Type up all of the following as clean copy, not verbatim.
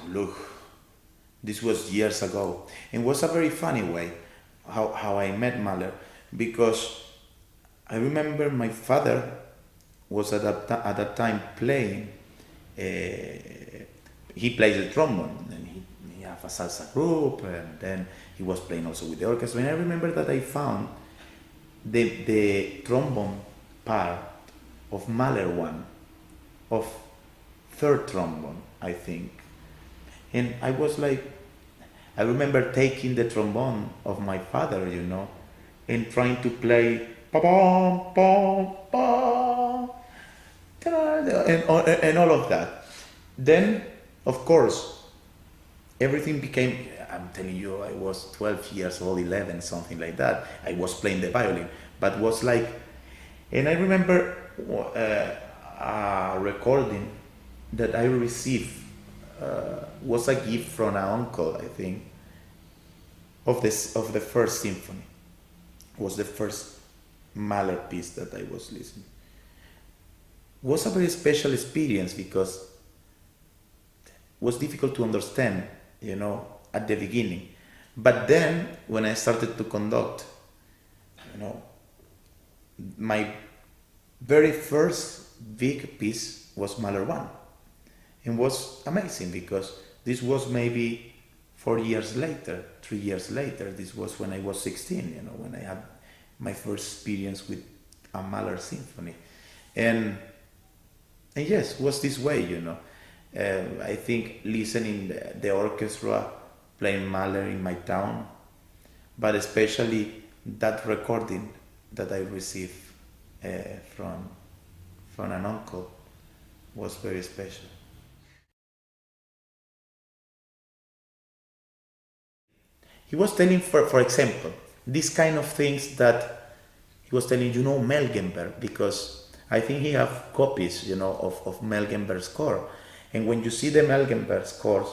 look, this was years ago. And it was a very funny way how I met Mahler, because I remember my father was at that time playing, he plays the trombone, and he have a salsa group, and then he was playing also with the orchestra. And I remember that I found the trombone part of Mahler one, of third trombone, I think. And I was like, I remember taking the trombone of my father, and trying to play pa-bum, bum, bum, and all of that. Then, of course, everything became, I'm telling you, I was 12 years old, 11, something like that. I was playing the violin, but was like, and I remember a recording that I received was a gift from an uncle, I think, of the first symphony. Was the first Mahler piece that I was listening. Was a very special experience because it was difficult to understand, at the beginning. But then, when I started to conduct, my very first big piece was Mahler 1. And was amazing because this was maybe 4 years later, 3 years later. This was when I was 16, when I had my first experience with a Mahler symphony. And yes, it was this way, I think listening the orchestra playing Mahler in my town, but especially that recording that I received from an uncle was very special. He was telling, for example, these kind of things that he was telling, Melgenberg, because I think he have copies, of Melgenberg score. And when you see the Melgenberg scores,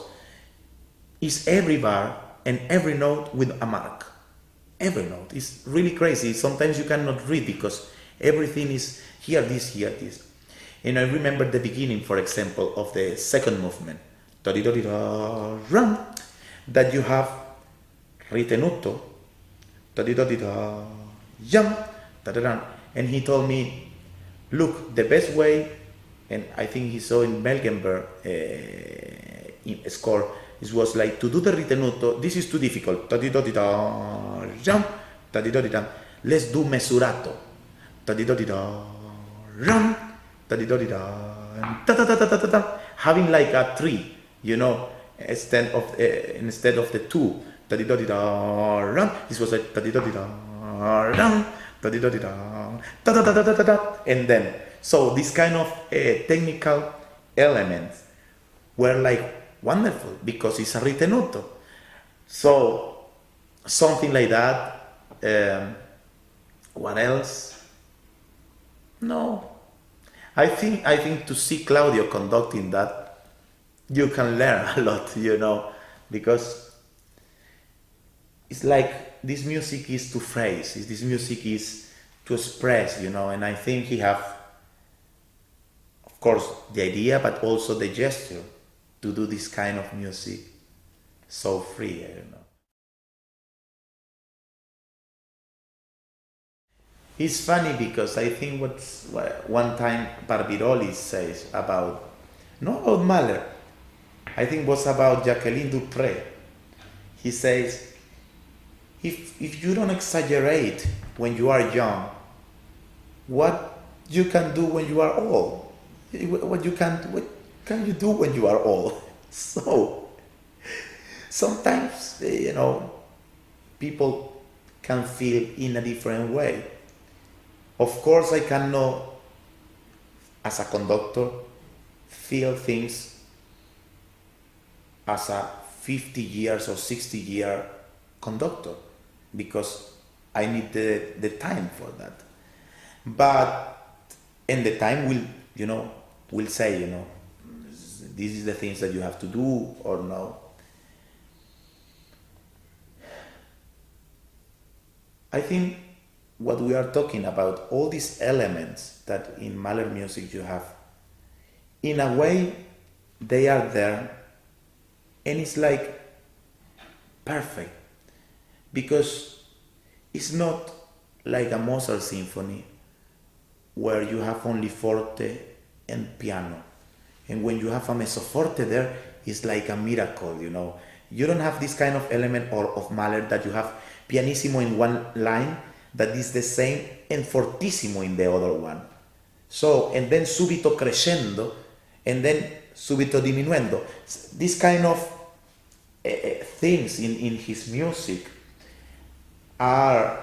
it's every bar and every note with a mark. Every note. It's really crazy. Sometimes you cannot read because everything is here, this. And I remember the beginning, for example, of the second movement, that you have ritenuto, and he told me, look, the best way, and I think he saw in Melgenberg score, it was like to do the ritenuto, this is too difficult, let's do mesurato, having like a 3, instead of the 2. This was like and then, so this kind of technical elements were like wonderful because it's a ritenuto. So something like that. What else? No, I think to see Claudio conducting that, you can learn a lot, because it's like this music is to phrase, this music is to express, and I think he have, of course, the idea, but also the gesture to do this kind of music so free, I don't know. It's funny because I think what one time Barbirolli says about, not about Mahler, I think it was about Jacqueline Dupré. He says, if you don't exaggerate when you are young, what you can do when you are old? What can you do when you are old? So sometimes, people can feel in a different way. Of course, I cannot, as a conductor, feel things as a 50 years or 60 year conductor, because I need the time for that. And the time will say, this is the things that you have to do or no. I think what we are talking about, all these elements that in Mahler music you have, in a way, they are there And it's like perfect, because it's not like a Mozart symphony where you have only forte and piano. And when you have a mezzo forte there, it's like a miracle, you know. You don't have this kind of element of Mahler that you have pianissimo in one line that is the same and fortissimo in the other one. So, and then subito crescendo, and then subito diminuendo. This kind of things in his music are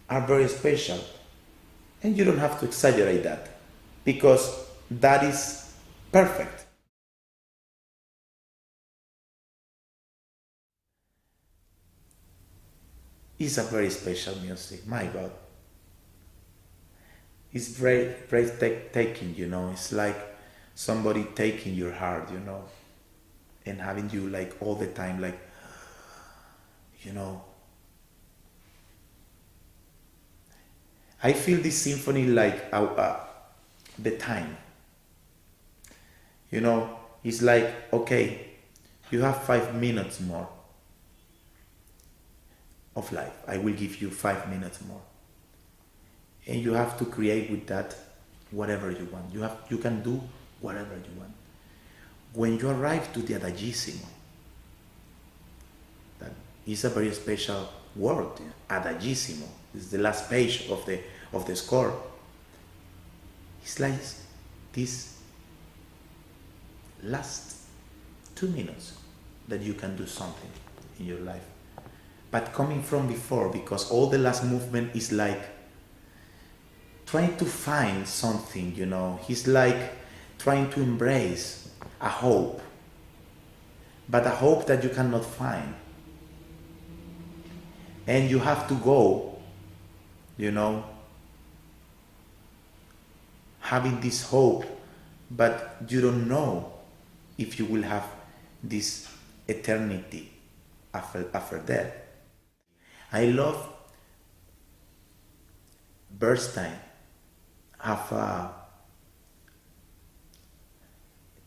very special. And you don't have to exaggerate that, because that is perfect. It's a very special music, my God. It's very breathtaking, you know. It's like somebody taking your heart, you know, and having you like all the time, like, you know. I feel this symphony like the time. You know, it's like, okay, you have 5 minutes more of life. I will give you 5 minutes more. And you have to create with that whatever you want. You can do whatever you want. When you arrive to the adagissimo, that is a very special word. Adagissimo is the last page of the score. It's like this last 2 minutes that you can do something in your life. But coming from before, because all the last movement is like trying to find something, you know. He's like trying to embrace a hope, but a hope that you cannot find. And you have to go, you know, having this hope, but you don't know if you will have this eternity after death. I love Bernstein have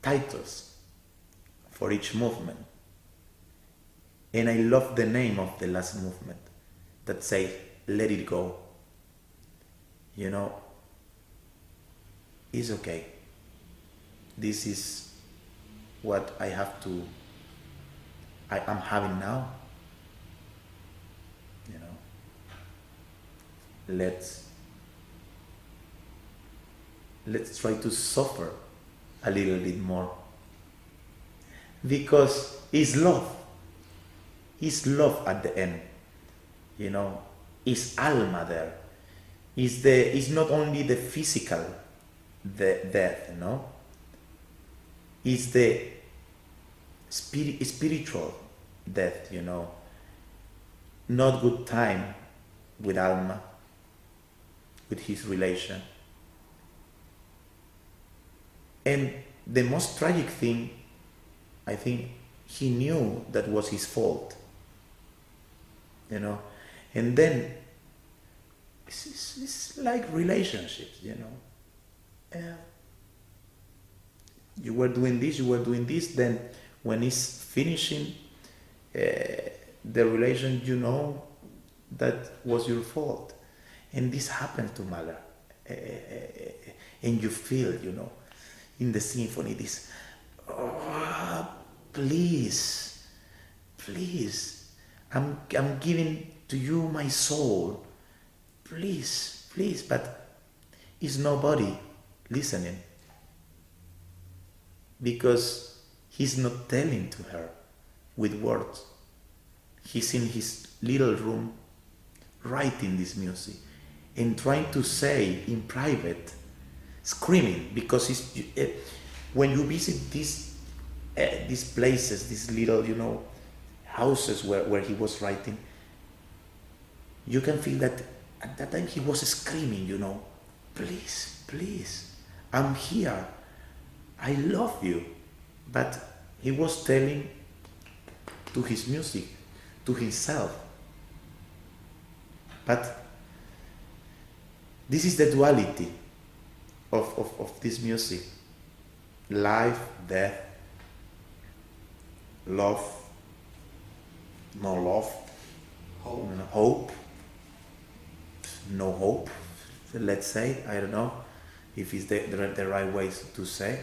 titles for each movement, and I love the name of the last movement that says "Let it go." You know, it's okay. This is what I am having now. You know, let's try to suffer a little bit more, because it's love. It's love at the end. You know, it's alma there. It's not only the physical death, you know. It's the spiritual death, you know. Not good time with Alma, with his relation. And the most tragic thing, I think, he knew that was his fault, you know. And then it's like relationships, you know. You were doing this, then when it's finishing the relation, you know that was your fault. And this happened to Mahler. And you feel, you know, in the symphony, this, oh, please, I'm giving to you my soul. Please, but is nobody listening, because he's not telling to her with words. He's in his little room writing this music and trying to say in private, screaming, because when you visit these places, these little, you know, houses where he was writing, you can feel that at that time he was screaming, you know, please, I'm here, I love you. But he was telling to his music, to himself. But this is the duality of this music. Life, death, love, no love, hope, no hope, let's say, I don't know if it's the right way to say.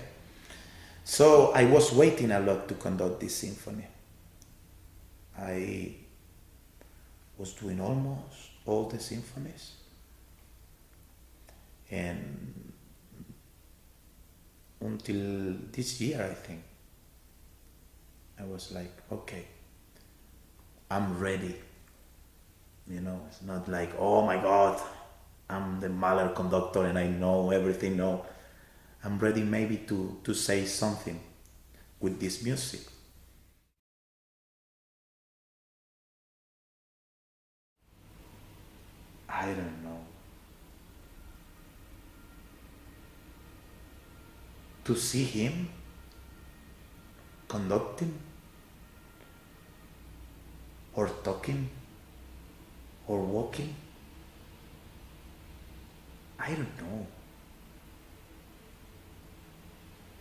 So I was waiting a lot to conduct this symphony. I was doing almost all the symphonies, and until this year, I think, I was like, okay, I'm ready. You know, it's not like, oh my God, I'm the Mahler conductor and I know everything. No, I'm ready maybe to say something with this music. I don't know. To see him conducting or talking or walking, I don't know.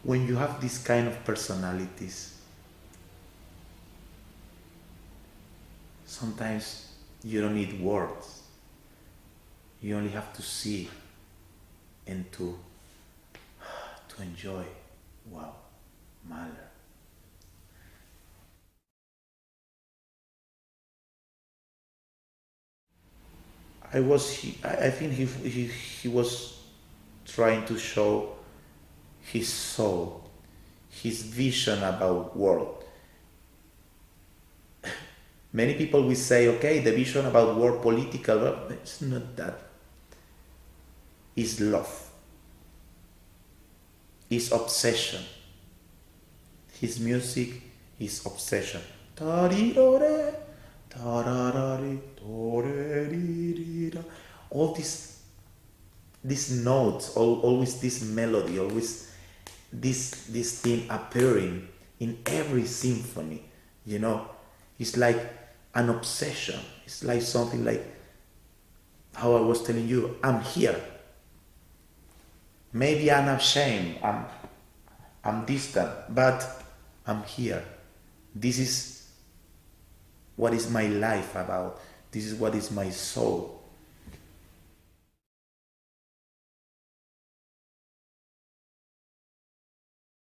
When you have this kind of personalities, sometimes you don't need words. You only have to see and to enjoy. Wow, Mahler. I think he was trying to show his soul, his vision about world. Many people will say, okay, the vision about world political, but it's not that. It's love. It's obsession. His music is obsession. All these notes, always this melody, always this thing appearing in every symphony, you know, it's like an obsession. It's like something like how I was telling you, I'm here. Maybe I'm ashamed, I'm distant, but I'm here. This is what is my life about. This is what is my soul.